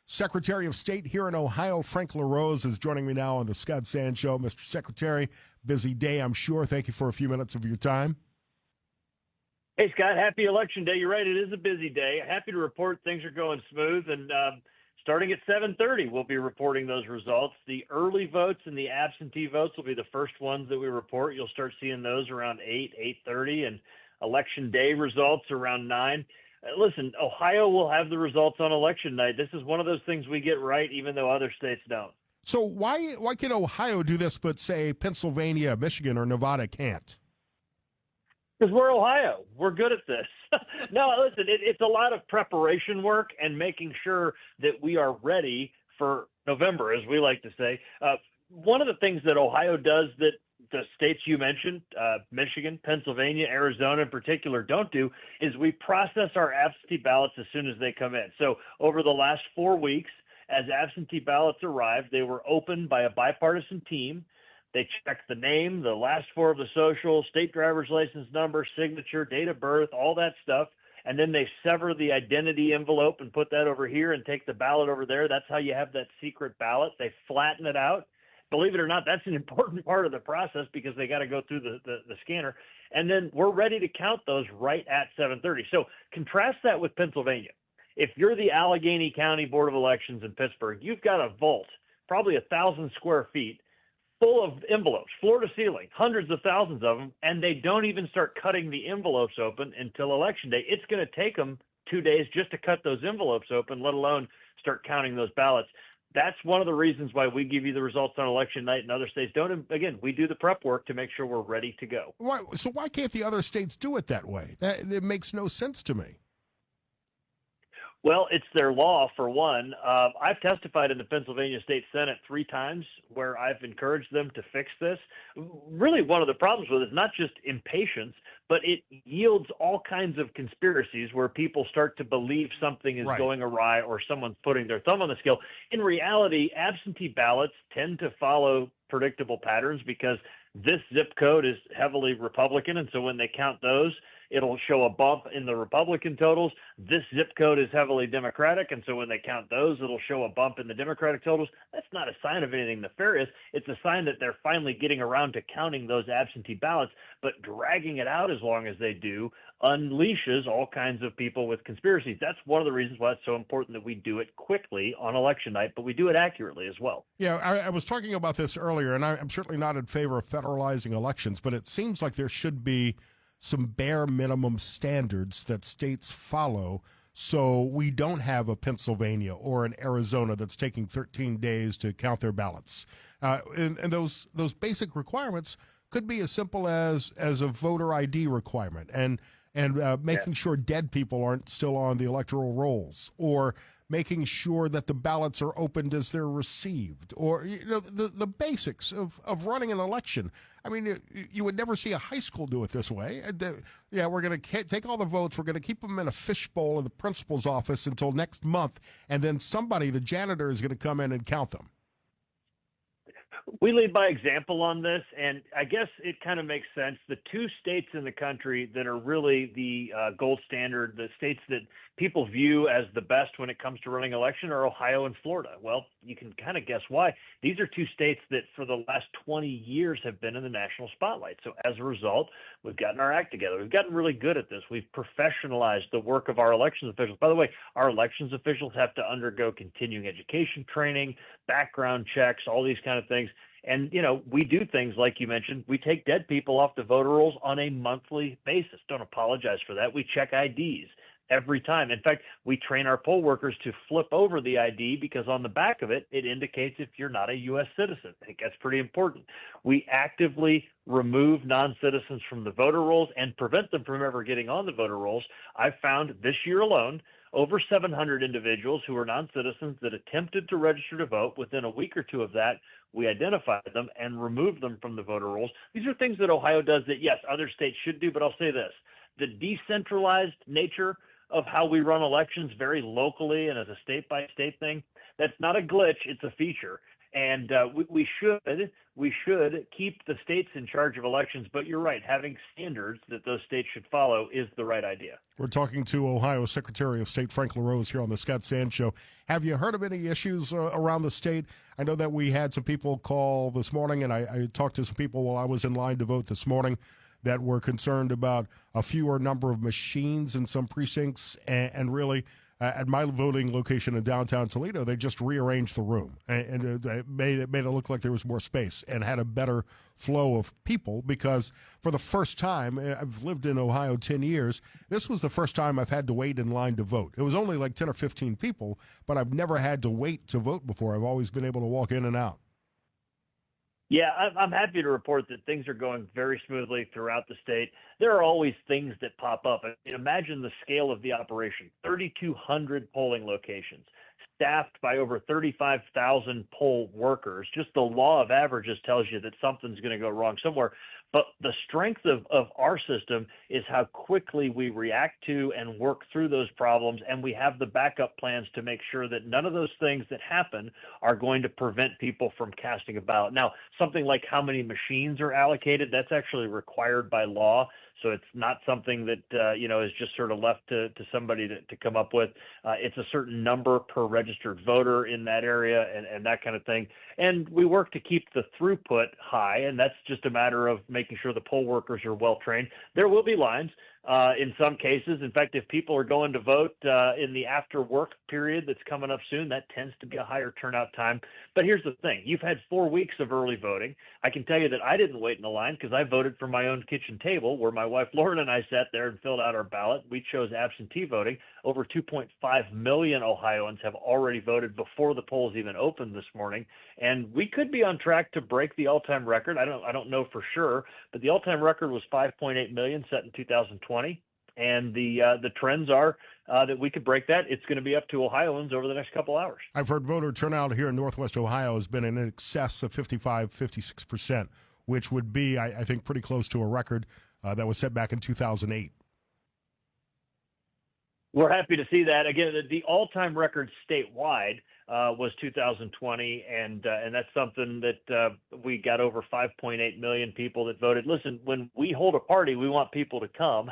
Secretary of State here in Ohio, Frank LaRose, is joining me now on the Scott Sand Show. Mr. Secretary, busy day, I'm sure. Thank you for a few minutes of your time. Hey, Scott, happy Election Day. You're right, it is a busy day. Happy to report things are going smooth, and starting at 7:30, we'll be reporting those results. The early votes and the absentee votes will be the first ones that we report. You'll start seeing those around 8:30, and Election Day results around 9. Listen, Ohio will have the results on election night. This is one of those things we get right, even though other states don't. So why can Ohio do this, but say Pennsylvania, Michigan, or Nevada can't? Because we're Ohio. We're good at this. No, listen, it's a lot of preparation work and making sure that we are ready for November, as we like to say. One of the things that Ohio does that the states you mentioned, Michigan, Pennsylvania, Arizona in particular, don't do is we process our absentee ballots as soon as they come in. So over the last 4 weeks, as absentee ballots arrived, they were opened by a bipartisan team. They checked the name, the last four of the social, state driver's license number, signature, date of birth, all that stuff. And then they sever the identity envelope and put that over here and take the ballot over there. That's how you have that secret ballot. They flatten it out. Believe it or not, that's an important part of the process because they got to go through the scanner. And then we're ready to count those right at 7:30. So contrast that with Pennsylvania. If you're the Allegheny County Board of Elections in Pittsburgh, you've got a vault, probably 1,000 square feet, full of envelopes, floor to ceiling, hundreds of thousands of them, and they don't even start cutting the envelopes open until Election Day. It's going to take them 2 days just to cut those envelopes open, let alone start counting those ballots. That's one of the reasons why we give you the results on election night and other states don't. Again, we do the prep work to make sure we're ready to go. So why can't the other states do it that way? It makes no sense to me. Well, it's their law, for one. I've testified in the Pennsylvania State Senate 3 times where I've encouraged them to fix this. Really, one of the problems with it is not just impatience, but it yields all kinds of conspiracies where people start to believe something is going awry or someone's putting their thumb on the scale. In reality, absentee ballots tend to follow predictable patterns because this zip code is heavily Republican, and so when they count those, it'll show a bump in the Republican totals. This zip code is heavily Democratic, and so when they count those, it'll show a bump in the Democratic totals. That's not a sign of anything nefarious. It's a sign that they're finally getting around to counting those absentee ballots, but dragging it out as long as they do unleashes all kinds of people with conspiracies. That's one of the reasons why it's so important that we do it quickly on election night, but we do it accurately as well. Yeah, I was talking about this earlier, and I'm certainly not in favor of federalizing elections, but it seems like there should be some bare minimum standards that states follow so we don't have a Pennsylvania or an Arizona that's taking 13 days to count their ballots. And those basic requirements could be as simple as a voter ID requirement and making sure dead people aren't still on the electoral rolls, or making sure that the ballots are opened as they're received, or the basics of running an election. I mean, you would never see a high school do it this way. We're going to take all the votes, we're going to keep them in a fishbowl in the principal's office until next month, and then somebody, the janitor, is going to come in and count them. We lead by example on this, and I guess it kind of makes sense. The 2 states in the country that are really the gold standard, the states that people view as the best when it comes to running election, are Ohio and Florida. Well, you can kind of guess why. These are 2 states that for the last 20 years have been in the national spotlight. So as a result, we've gotten our act together. We've gotten really good at this. We've professionalized the work of our elections officials. By the way, our elections officials have to undergo continuing education training, background checks, all these kind of things. And, we do things like you mentioned. We take dead people off the voter rolls on a monthly basis. Don't apologize for that. We check IDs every time. In fact, we train our poll workers to flip over the ID because on the back of it, it indicates if you're not a U.S. citizen. I think that's pretty important. We actively remove non-citizens from the voter rolls and prevent them from ever getting on the voter rolls. I've found this year alone over 700 individuals who are non-citizens that attempted to register to vote. Within a week or 2 of that, we identified them and removed them from the voter rolls. These are things that Ohio does that, yes, other states should do, but I'll say this. The decentralized nature of how we run elections very locally and as a state-by-state thing. That's not a glitch; it's a feature. And we should keep the states in charge of elections. But you're right, having standards that those states should follow is the right idea. We're talking to Ohio Secretary of State Frank LaRose here on the Scott Sand Show. Have you heard of any issues around the state? I know that we had some people call this morning, and I talked to some people while I was in line to vote this morning that were concerned about a fewer number of machines in some precincts, and really at my voting location in downtown Toledo, they just rearranged the room and made it look like there was more space and had a better flow of people, because for the first time, I've lived in Ohio 10 years, this was the first time I've had to wait in line to vote. It was only like 10 or 15 people, but I've never had to wait to vote before. I've always been able to walk in and out. Yeah, I'm happy to report that things are going very smoothly throughout the state. There are always things that pop up. I mean, imagine the scale of the operation: 3,200 polling locations, staffed by over 35,000 poll workers. Just the law of averages tells you that something's going to go wrong somewhere. But the strength of our system is how quickly we react to and work through those problems, and we have the backup plans to make sure that none of those things that happen are going to prevent people from casting a ballot. Now, something like how many machines are allocated, that's actually required by law. So it's not something that, is just sort of left to somebody to come up with. It's a certain number per registered voter in that area and that kind of thing. And we work to keep the throughput high, and that's just a matter of making sure the poll workers are well trained. There will be lines. In some cases, in fact, if people are going to vote in the after work period that's coming up soon, that tends to be a higher turnout time. But here's the thing. You've had 4 weeks of early voting. I can tell you that I didn't wait in a line because I voted from my own kitchen table where my wife Lauren and I sat there and filled out our ballot. We chose absentee voting. Over 2.5 million Ohioans have already voted before the polls even opened this morning. And we could be on track to break the all-time record. I don't know for sure, but the all-time record was 5.8 million set in 2020. And the trends are that we could break that. It's going to be up to Ohioans over the next couple hours. I've heard voter turnout here in Northwest Ohio has been in excess of 56%, which would be, I think, pretty close to a record that was set back in 2008. We're happy to see that. Again, the all-time record statewide was 2020, and that's something that we got over 5.8 million people that voted. Listen, when we hold a party, we want people to come,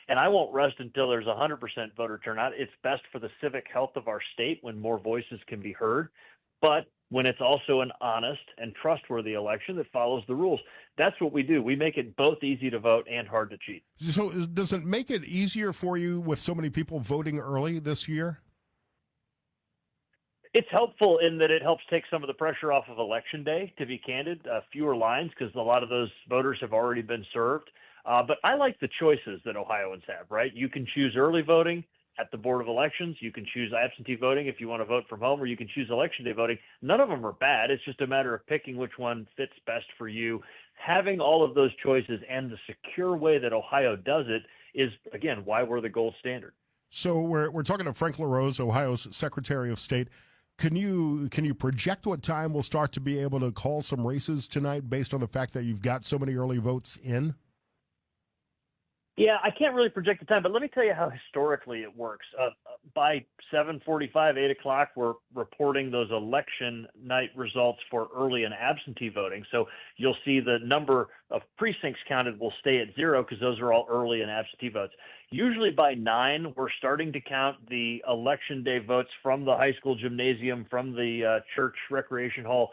and I won't rest until there's 100% voter turnout. It's best for the civic health of our state when more voices can be heard, but when it's also an honest and trustworthy election that follows the rules. That's what we do. We make it both easy to vote and hard to cheat. So does it make it easier for you with so many people voting early this year? It's helpful in that it helps take some of the pressure off of Election Day, to be candid. Fewer lines because a lot of those voters have already been served. But I like the choices that Ohioans have, right? You can choose early voting at the Board of Elections. You can choose absentee voting if you want to vote from home, or you can choose Election Day voting. None of them are bad. It's just a matter of picking which one fits best for you. Having all of those choices and the secure way that Ohio does it is, again, why we're the gold standard. So we're talking to Frank LaRose, Ohio's Secretary of State. Can you project what time we'll start to be able to call some races tonight based on the fact that you've got so many early votes in? Yeah, I can't really project the time, but let me tell you how historically it works. By 7:45, 8 o'clock, we're reporting those election night results for early and absentee voting. So you'll see the number of precincts counted will stay at 0 because those are all early and absentee votes. Usually by 9, we're starting to count the election day votes from the high school gymnasium, from the church recreation hall.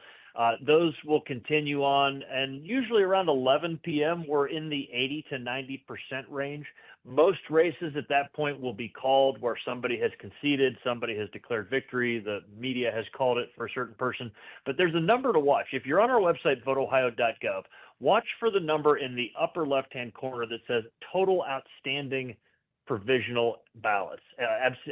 Those will continue on, and usually around 11 p.m., we're in the 80 to 90% range. Most races at that point will be called where somebody has conceded, somebody has declared victory, the media has called it for a certain person. But there's a number to watch. If you're on our website, voteohio.gov, watch for the number in the upper left-hand corner that says total outstanding provisional ballots,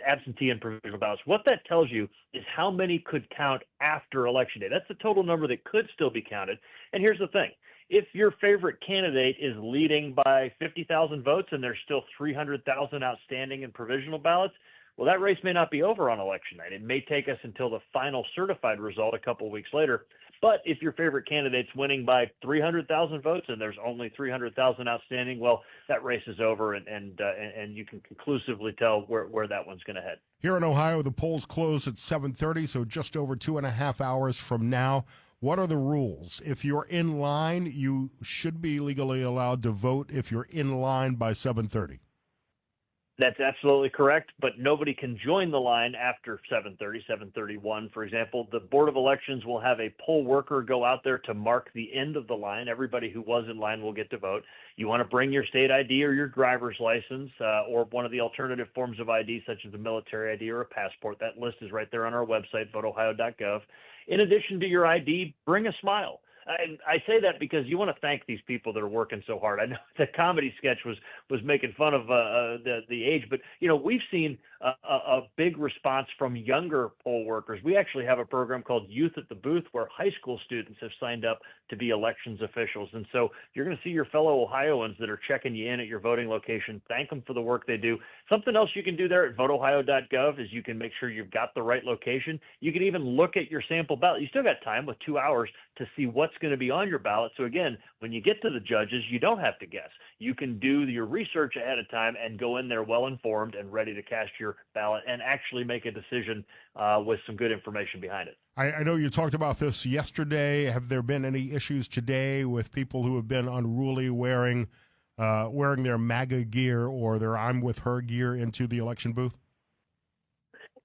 absentee and provisional ballots. What that tells you is how many could count after Election Day. That's the total number that could still be counted. And here's the thing. If your favorite candidate is leading by 50,000 votes and there's still 300,000 outstanding in provisional ballots, Well, that race may not be over on election night. It may take us until the final certified result a couple of weeks later. But if your favorite candidate's winning by 300,000 votes and there's only 300,000 outstanding, well, that race is over, and you can conclusively tell where that one's going to head. Here in Ohio, the polls close at 7:30, so just over 2.5 hours from now. What are the rules? If you're in line, you should be legally allowed to vote if you're in line by 7:30. That's absolutely correct, but nobody can join the line after 7:30, 7:31, for example. The Board of Elections will have a poll worker go out there to mark the end of the line. Everybody who was in line will get to vote. You want to bring your state ID or your driver's license or one of the alternative forms of ID, such as a military ID or a passport. That list is right there on our website, voteohio.gov. In addition to your ID, bring a smile. And I say that because you want to thank these people that are working so hard. I know the comedy sketch was making fun of the age, but we've seen a big response from younger poll workers. We actually have a program called Youth at the Booth, where high school students have signed up to be elections officials. And so you're going to see your fellow Ohioans that are checking you in at your voting location. Thank them for the work they do. Something else you can do there at voteohio.gov is you can make sure you've got the right location. You can even look at your sample ballot. You still got time with 2 hours to see what's going to be on your ballot. So again, when you get to the judges, you don't have to guess. You can do your research ahead of time and go in there well informed and ready to cast your ballot and actually make a decision with some good information behind it. I know you talked about this yesterday. Have there been any issues today with people who have been unruly wearing their MAGA gear or their I'm with her gear into the election booth?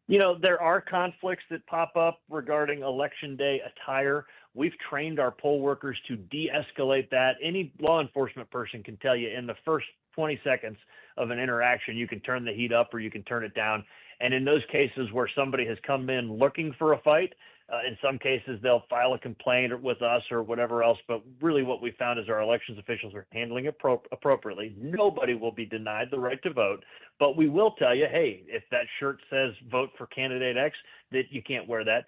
There are conflicts that pop up regarding election day attire. We've trained our poll workers to de-escalate that. Any law enforcement person can tell you in the first 20 seconds of an interaction, you can turn the heat up or you can turn it down. And in those cases where somebody has come in looking for a fight, in some cases they'll file a complaint with us or whatever else. But really what we found is our elections officials are handling it appropriately. Nobody will be denied the right to vote. But we will tell you, hey, if that shirt says vote for candidate X, that you can't wear that.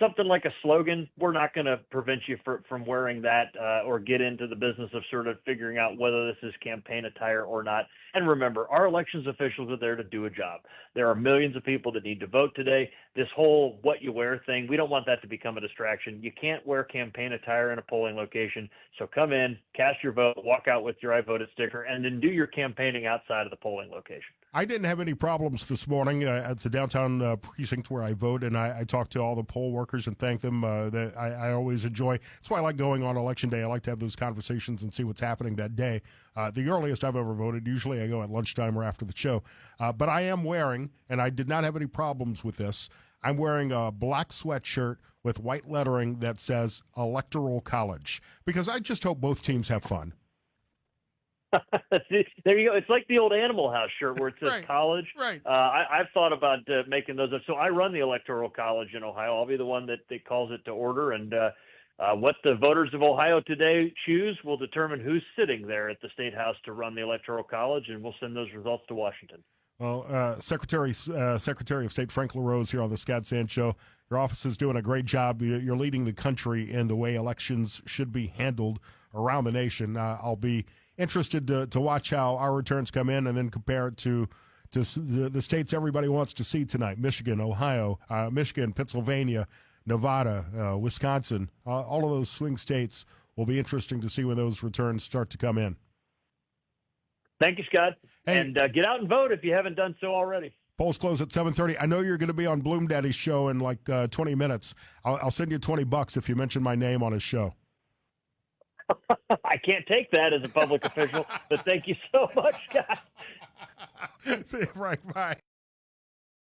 Something like a slogan, we're not going to prevent you from wearing that or get into the business of sort of figuring out whether this is campaign attire or not. And remember, our elections officials are there to do a job. There are millions of people that need to vote today. This whole what you wear thing, we don't want that to become a distraction. You can't wear campaign attire in a polling location. So come in, cast your vote, walk out with your I voted sticker, and then do your campaigning outside of the polling location. I didn't have any problems this morning at the downtown precinct where I vote, and I talked to all the poll workers and thanked them. That I always enjoy. That's why I like going on Election Day. I like to have those conversations and see what's happening that day. The earliest I've ever voted, usually I go at lunchtime or after the show. But I am wearing, and I did not have any problems with this, I'm wearing a black sweatshirt with white lettering that says Electoral College, because I just hope both teams have fun. There you go. It's like the old Animal House shirt where it says Right. college. Right. I've thought about making those up. So I run the Electoral College in Ohio. I'll be the one that calls it to order. And what the voters of Ohio today choose will determine who's sitting there at the State House to run the Electoral College. And we'll send those results to Washington. Well, Secretary of State Frank LaRose here on the Scott Sand Show. Your office is doing a great job. You're leading the country in the way elections should be handled around the nation. I'll be interested to watch how our returns come in and then compare it to the states everybody wants to see tonight: Michigan, Ohio, Michigan, Pennsylvania, Nevada, Wisconsin. All of those swing states will be interesting to see when those returns start to come in. Thank you, Scott. Hey. And get out and vote if you haven't done so already. Polls close at 7:30. I know you're going to be on Bloom Daddy's show in like 20 minutes. I'll send you $20 if you mention my name on his show. I can't take that as a public official, but thank you so much, Scott. See you, Frank. Bye.